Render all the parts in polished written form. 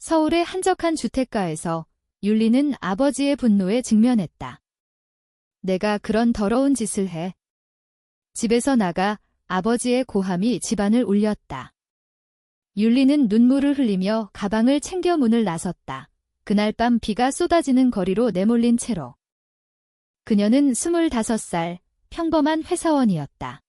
서울의 한적한 주택가에서 율리는 아버지의 분노에 직면했다. 내가 그런 더러운 짓을 해. 집에서 나가 아버지의 고함이 집안을 울렸다. 율리는 눈물을 흘리며 가방을 챙겨 문을 나섰다. 그날 밤 비가 쏟아지는 거리로 내몰린 채로. 그녀는 25살, 평범한 회사원이었다.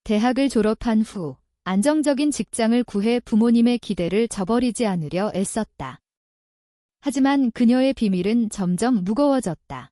대학을 졸업한 후 안정적인 직장을 구해 부모님의 기대를 저버리지 않으려 애썼다. 하지만 그녀의 비밀은 점점 무거워졌다.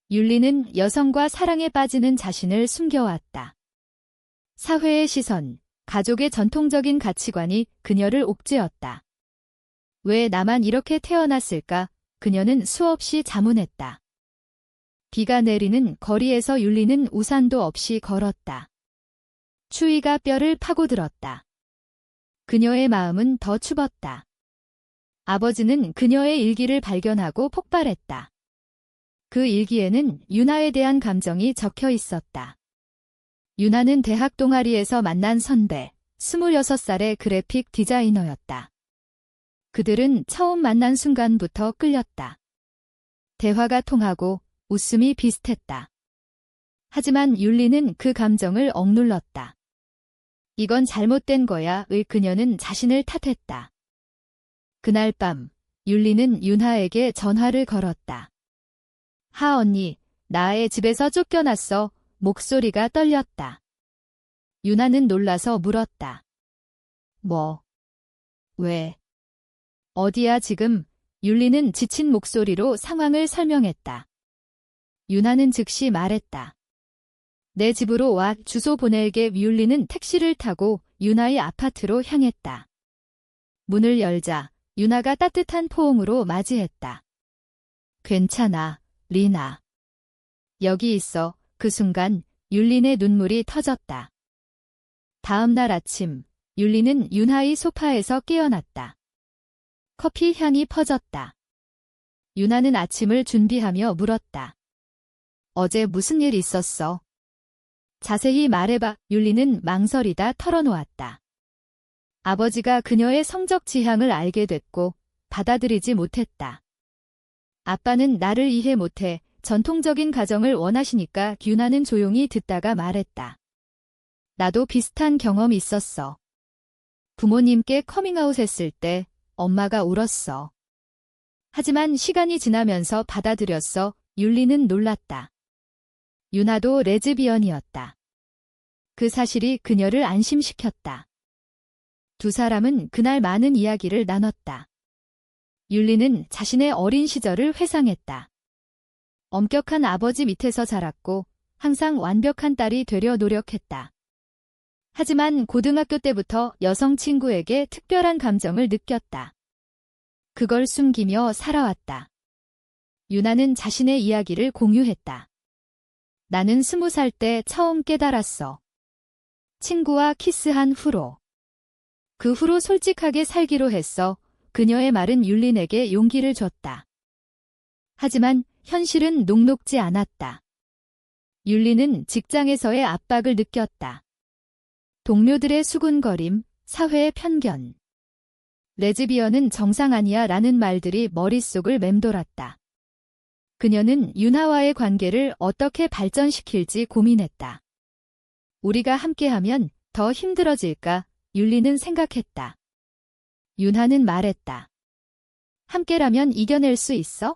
율리는 여성과 사랑에 빠지는 자신을 숨겨왔다. 사회의 시선, 가족의 전통적인 가치관이 그녀를 옥죄었다. 왜 나만 이렇게 태어났을까? 그녀는 수없이 자문했다. 비가 내리는 거리에서 율리는 우산도 없이 걸었다. 추위가 뼈를 파고들었다. 그녀의 마음은 더 추웠다. 아버지는 그녀의 일기를 발견하고 폭발했다. 그 일기에는 유나에 대한 감정이 적혀 있었다. 유나는 대학 동아리에서 만난 선배, 26살의 그래픽 디자이너였다. 그들은 처음 만난 순간부터 끌렸다. 대화가 통하고 웃음이 비슷했다. 하지만 율리는 그 감정을 억눌렀다. 이건 잘못된 거야.의 그녀는 자신을 탓했다. 그날 밤, 율리는 윤하에게 전화를 걸었다. 하 언니, 나의 집에서 쫓겨났어. 목소리가 떨렸다. 윤하는 놀라서 물었다. 뭐? 왜? 어디야 지금? 율리는 지친 목소리로 상황을 설명했다. 윤하는 즉시 말했다. 내 집으로 와. 주소 보낼게. 율리는 택시를 타고 윤하의 아파트로 향했다. 문을 열자 윤하가 따뜻한 포옹으로 맞이했다. 괜찮아, 리나. 여기 있어. 그 순간 율린의 눈물이 터졌다. 다음 날 아침, 율리는 윤하의 소파에서 깨어났다. 커피 향이 퍼졌다. 윤하는 아침을 준비하며 물었다. 어제 무슨 일 있었어? 자세히 말해봐. 율리는 망설이다 털어놓았다. 아버지가 그녀의 성적 지향을 알게 됐고 받아들이지 못했다. 아빠는 나를 이해 못해. 전통적인 가정을 원하시니까. 윤하는 조용히 듣다가 말했다. 나도 비슷한 경험이 있었어. 부모님께 커밍아웃 했을 때 엄마가 울었어. 하지만 시간이 지나면서 받아들였어. 율리는 놀랐다. 윤하도 레즈비언이었다. 그 사실이 그녀를 안심시켰다. 두 사람은 그날 많은 이야기를 나눴다. 율리는 자신의 어린 시절을 회상했다. 엄격한 아버지 밑에서 자랐고 항상 완벽한 딸이 되려 노력했다. 하지만 고등학교 때부터 여성 친구에게 특별한 감정을 느꼈다. 그걸 숨기며 살아왔다. 윤하는 자신의 이야기를 공유했다. 나는 20살 때 처음 깨달았어. 친구와 키스한 후로. 그 후로 솔직하게 살기로 했어. 그녀의 말은 율린에게 용기를 줬다. 하지만 현실은 녹록지 않았다. 율리는 직장에서의 압박을 느꼈다. 동료들의 수군거림, 사회의 편견. 레즈비언은 정상 아니야 라는 말들이 머릿속을 맴돌았다. 그녀는 윤하와의 관계를 어떻게 발전시킬지 고민했다. 우리가 함께하면 더 힘들어질까? 율리는 생각했다. 윤하는 말했다. 함께라면 이겨낼 수 있어?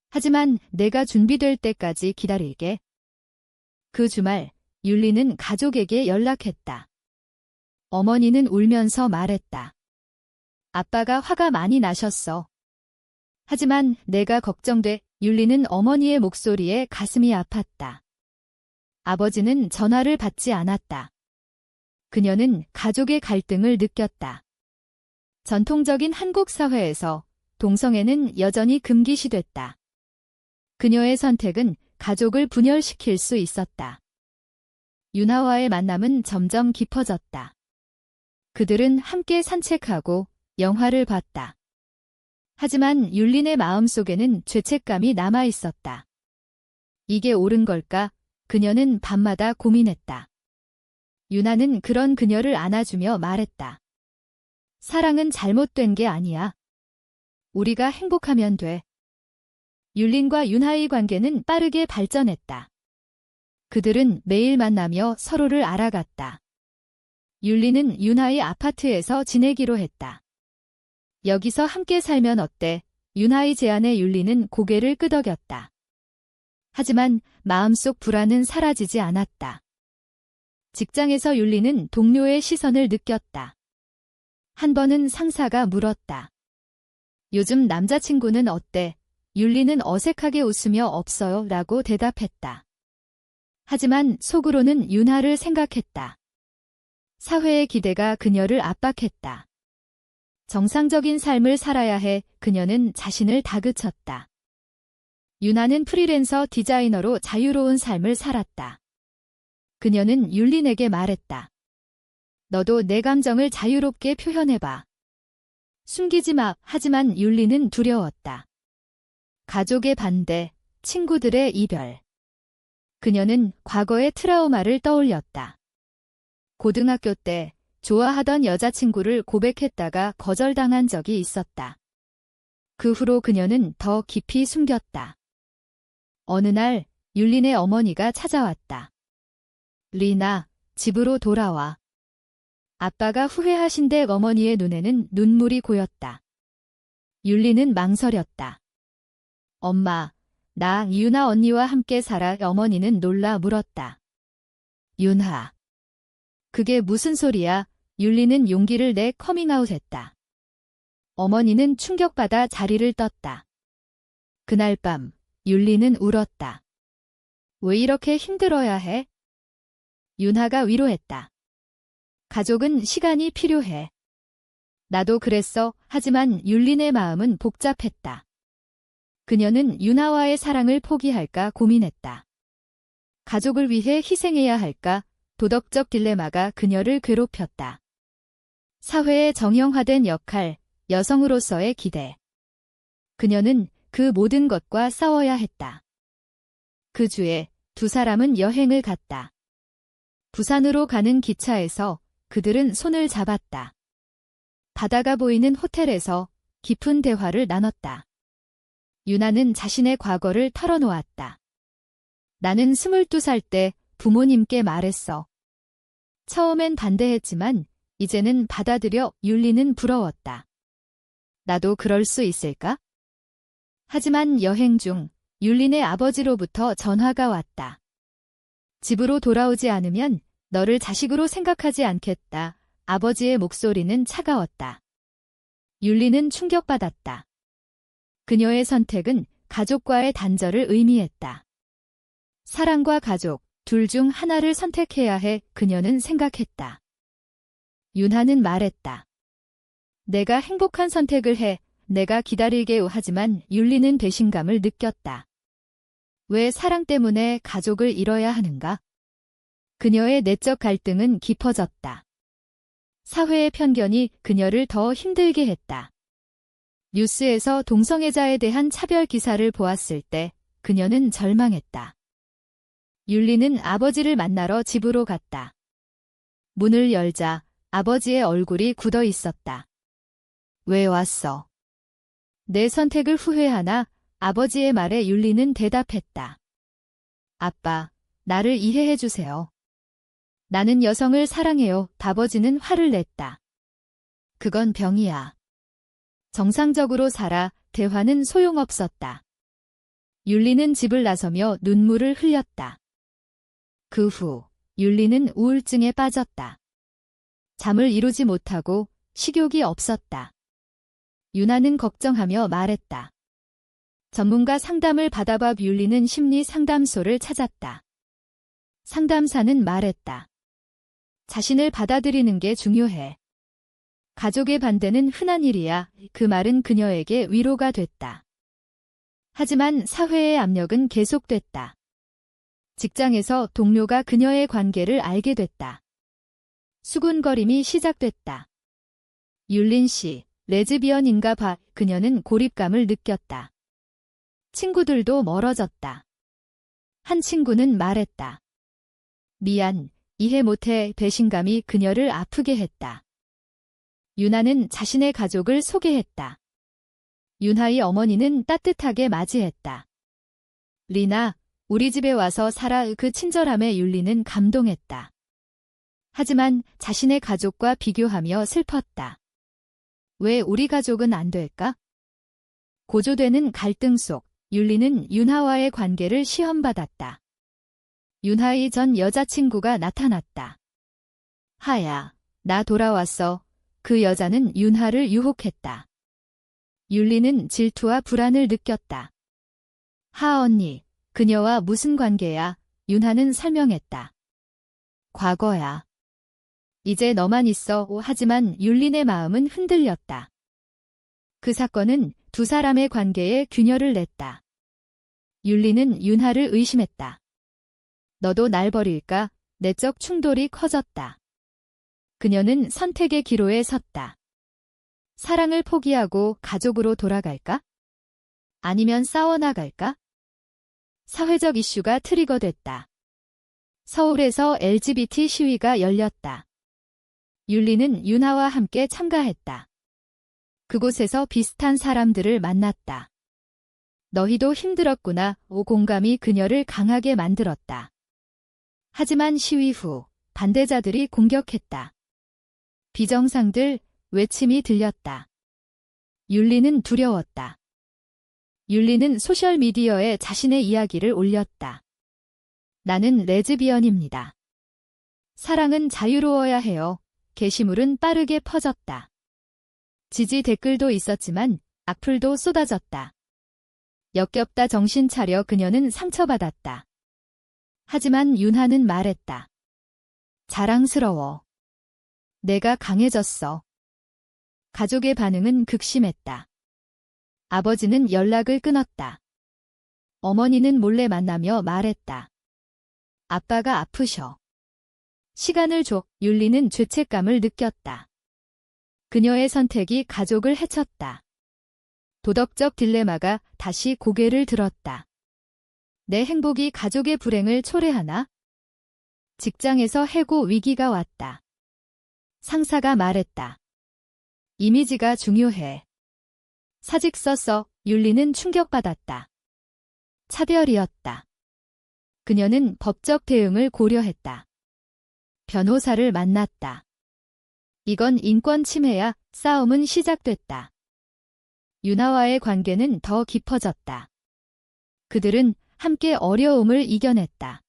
하지만 내가 준비될 때까지 기다릴게. 그 주말, 율리는 가족에게 연락했다. 어머니는 울면서 말했다. 아빠가 화가 많이 나셨어. 하지만 내가 걱정돼. 율리는 어머니의 목소리에 가슴이 아팠다. 아버지는 전화를 받지 않았다. 그녀는 가족의 갈등을 느꼈다. 전통적인 한국 사회에서 동성애는 여전히 금기시됐다. 그녀의 선택은 가족을 분열시킬 수 있었다. 윤하와의 만남은 점점 깊어졌다. 그들은 함께 산책하고 영화를 봤다. 하지만 율린의 마음속에는 죄책감이 남아있었다. 이게 옳은 걸까? 그녀는 밤마다 고민했다. 윤하는 그런 그녀를 안아주며 말했다. 사랑은 잘못된 게 아니야. 우리가 행복하면 돼. 율린과 윤하의 관계는 빠르게 발전했다. 그들은 매일 만나며 서로를 알아갔다. 율린은 윤하의 아파트에서 지내기로 했다. 여기서 함께 살면 어때? 윤하의 제안에 율린은 고개를 끄덕였다. 하지만 마음속 불안은 사라지지 않았다. 직장에서 율린은 동료의 시선을 느꼈다. 한 번은 상사가 물었다. 요즘 남자친구는 어때? 율린은 어색하게 웃으며 없어요 라고 대답했다. 하지만 속으로는 윤하를 생각했다. 사회의 기대가 그녀를 압박했다. 정상적인 삶을 살아야 해 그녀는 자신을 다그쳤다. 윤하는 프리랜서 디자이너로 자유로운 삶을 살았다. 그녀는 율린에게 말했다. 너도 내 감정을 자유롭게 표현해봐. 숨기지 마. 하지만 율린은 두려웠다. 가족의 반대, 친구들의 이별. 그녀는 과거의 트라우마를 떠올렸다. 고등학교 때 좋아하던 여자친구를 고백했다가 거절당한 적이 있었다. 그 후로 그녀는 더 깊이 숨겼다. 어느 날 율린의 어머니가 찾아왔다. 리나, 집으로 돌아와. 아빠가 후회하신데 어머니의 눈에는 눈물이 고였다. 율린은 망설였다. 엄마, 나 윤하 언니와 함께 살아. 어머니는 놀라 물었다. 윤하. 그게 무슨 소리야? 율린은 용기를 내 커밍아웃했다. 어머니는 충격받아 자리를 떴다. 그날 밤 율린은 울었다. 왜 이렇게 힘들어야 해? 윤하가 위로했다. 가족은 시간이 필요해. 나도 그랬어. 하지만 율린의 마음은 복잡했다. 그녀는 윤하와의 사랑을 포기할까 고민했다. 가족을 위해 희생해야 할까? 도덕적 딜레마가 그녀를 괴롭혔다. 사회의 정형화된 역할, 여성으로서의 기대. 그녀는 그 모든 것과 싸워야 했다. 그 주에 두 사람은 여행을 갔다. 부산으로 가는 기차에서 그들은 손을 잡았다. 바다가 보이는 호텔에서 깊은 대화를 나눴다. 윤하는 자신의 과거를 털어놓았다. 나는 22살 때 부모님께 말했어. 처음엔 반대했지만 이제는 받아들여. 율린은 부러웠다. 나도 그럴 수 있을까? 하지만 여행 중 율린의 아버지로부터 전화가 왔다. 집으로 돌아오지 않으면 너를 자식으로 생각하지 않겠다. 아버지의 목소리는 차가웠다. 율린은 충격받았다. 그녀의 선택은 가족과의 단절을 의미했다. 사랑과 가족, 둘 중 하나를 선택해야 해. 그녀는 생각했다. 윤하는 말했다. 내가 행복한 선택을 해. 내가 기다릴게요. 하지만 율린은 배신감을 느꼈다. 왜 사랑 때문에 가족을 잃어야 하는가? 그녀의 내적 갈등은 깊어졌다. 사회의 편견이 그녀를 더 힘들게 했다. 뉴스에서 동성애자에 대한 차별 기사를 보았을 때 그녀는 절망했다. 율린은 아버지를 만나러 집으로 갔다. 문을 열자 아버지의 얼굴이 굳어 있었다. 왜 왔어? 내 선택을 후회하나? 아버지의 말에 율린은 대답했다. 아빠, 나를 이해해 주세요. 나는 여성을 사랑해요. 아버지는 화를 냈다. 그건 병이야. 정상적으로 살아. 대화는 소용없었다. 율린은 집을 나서며 눈물을 흘렸다. 그 후 율린은 우울증에 빠졌다. 잠을 이루지 못하고 식욕이 없었다. 윤하는 걱정하며 말했다. 전문가 상담을 받아봐. 율린은 심리 상담소를 찾았다. 상담사는 말했다. 자신을 받아들이는 게 중요해. 가족의 반대는 흔한 일이야. 그 말은 그녀에게 위로가 됐다. 하지만 사회의 압력은 계속됐다. 직장에서 동료가 그녀의 관계를 알게 됐다. 수군거림이 시작됐다. 율린 씨, 레즈비언인가 봐. 그녀는 고립감을 느꼈다. 친구들도 멀어졌다. 한 친구는 말했다. 미안, 이해 못해. 배신감이 그녀를 아프게 했다. 윤하는 자신의 가족을 소개했다. 윤하의 어머니는 따뜻하게 맞이했다. 리나, 우리 집에 와서 살아. 그 친절함에 율리는 감동했다. 하지만 자신의 가족과 비교하며 슬펐다. 왜 우리 가족은 안 될까? 고조되는 갈등 속 율리는 윤하와의 관계를 시험받았다. 윤하의 전 여자친구가 나타났다. 하야, 나 돌아왔어. 그 여자는 윤하를 유혹했다. 율리는 질투와 불안을 느꼈다. 하 언니, 그녀와 무슨 관계야? 윤하는 설명했다. 과거야. 이제 너만 있어. 하지만 율린의 마음은 흔들렸다. 그 사건은 두 사람의 관계에 균열을 냈다. 율리는 윤하를 의심했다. 너도 날 버릴까? 내적 충돌이 커졌다. 그녀는 선택의 기로에 섰다. 사랑을 포기하고 가족으로 돌아갈까? 아니면 싸워나갈까? 사회적 이슈가 트리거됐다. 서울에서 LGBT 시위가 열렸다. 율리는 윤하와 함께 참가했다. 그곳에서 비슷한 사람들을 만났다. 너희도 힘들었구나. 공감이 그녀를 강하게 만들었다. 하지만 시위 후 반대자들이 공격했다. 비정상들, 외침이 들렸다. 율리는 두려웠다. 율리는 소셜미디어에 자신의 이야기를 올렸다. 나는 레즈비언입니다. 사랑은 자유로워야 해요. 게시물은 빠르게 퍼졌다. 지지 댓글도 있었지만 악플도 쏟아졌다. 역겹다. 정신 차려. 그녀는 상처받았다. 하지만 윤하는 말했다. 자랑스러워. 내가 강해졌어. 가족의 반응은 극심했다. 아버지는 연락을 끊었다. 어머니는 몰래 만나며 말했다. 아빠가 아프셔. 시간을 줘. 율리는 죄책감을 느꼈다. 그녀의 선택이 가족을 해쳤다. 도덕적 딜레마가 다시 고개를 들었다. 내 행복이 가족의 불행을 초래하나? 직장에서 해고 위기가 왔다. 상사가 말했다. 이미지가 중요해. 사직 썼어. 율리는 충격받았다. 차별이었다. 그녀는 법적 대응을 고려했다. 변호사를 만났다. 이건 인권 침해야. 싸움은 시작됐다. 윤하와의 관계는 더 깊어졌다. 그들은 함께 어려움을 이겨냈다.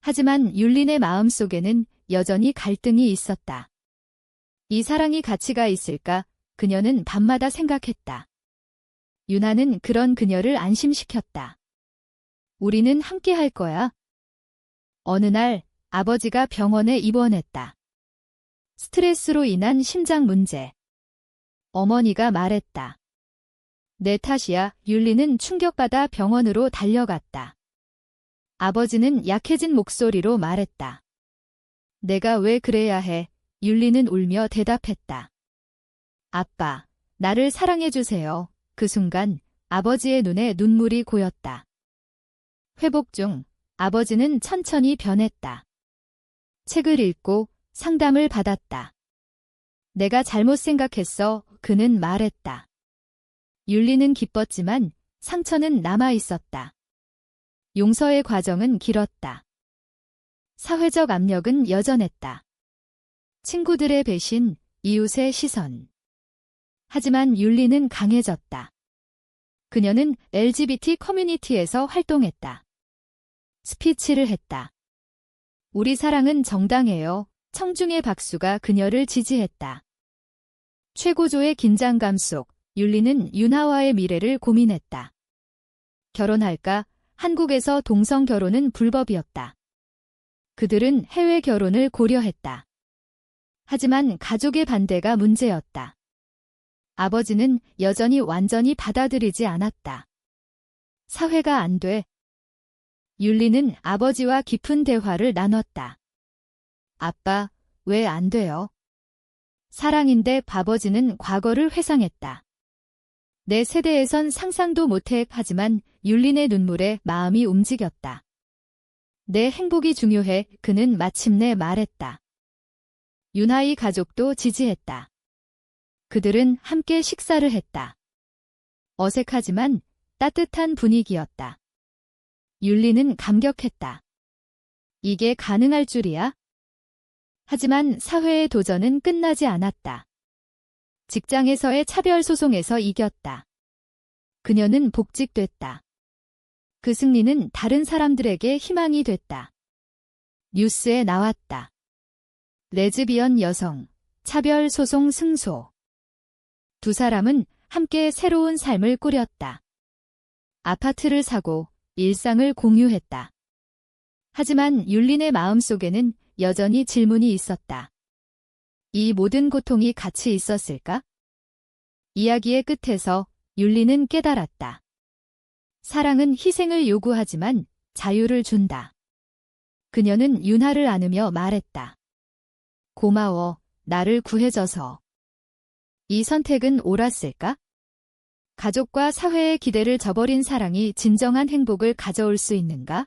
하지만 율린의 마음속에는 여전히 갈등이 있었다. 이 사랑이 가치가 있을까? 그녀는 밤마다 생각했다. 윤하는 그런 그녀를 안심시켰다. 우리는 함께 할 거야. 어느 날 아버지가 병원에 입원했다. 스트레스로 인한 심장 문제. 어머니가 말했다. 내 탓이야. 율리는 충격받아 병원으로 달려갔다. 아버지는 약해진 목소리로 말했다. 내가 왜 그래야 해? 율리는 울며 대답했다. 아빠, 나를 사랑해주세요. 그 순간 아버지의 눈에 눈물이 고였다. 회복 중 아버지는 천천히 변했다. 책을 읽고 상담을 받았다. 내가 잘못 생각했어. 그는 말했다. 율리는 기뻤지만 상처는 남아 있었다. 용서의 과정은 길었다. 사회적 압력은 여전했다. 친구들의 배신, 이웃의 시선. 하지만 율리는 강해졌다. 그녀는 LGBT 커뮤니티에서 활동했다. 스피치를 했다. 우리 사랑은 정당해요. 청중의 박수가 그녀를 지지했다. 최고조의 긴장감 속 율리는 윤하와의 미래를 고민했다. 결혼할까? 한국에서 동성 결혼은 불법이었다. 그들은 해외 결혼을 고려했다. 하지만 가족의 반대가 문제였다. 아버지는 여전히 완전히 받아들이지 않았다. 사회가 안 돼. 율리는 아버지와 깊은 대화를 나눴다. 아빠, 왜 안 돼요? 사랑인데 아버지는 과거를 회상했다. 내 세대에선 상상도 못해. 하지만 율린의 눈물에 마음이 움직였다. 내 행복이 중요해. 그는 마침내 말했다. 윤하의 가족도 지지했다. 그들은 함께 식사를 했다. 어색하지만 따뜻한 분위기였다. 율리는 감격했다. 이게 가능할 줄이야? 하지만 사회의 도전은 끝나지 않았다. 직장에서의 차별 소송에서 이겼다. 그녀는 복직됐다. 그 승리는 다른 사람들에게 희망이 됐다. 뉴스에 나왔다. 레즈비언 여성, 차별 소송 승소. 두 사람은 함께 새로운 삶을 꾸렸다. 아파트를 사고 일상을 공유했다. 하지만 율린의 마음속에는 여전히 질문이 있었다. 이 모든 고통이 같이 있었을까? 이야기의 끝에서 율린은 깨달았다. 사랑은 희생을 요구하지만 자유를 준다. 그녀는 윤하를 안으며 말했다. 고마워, 나를 구해줘서. 이 선택은 옳았을까? 가족과 사회의 기대를 저버린 사랑이 진정한 행복을 가져올 수 있는가?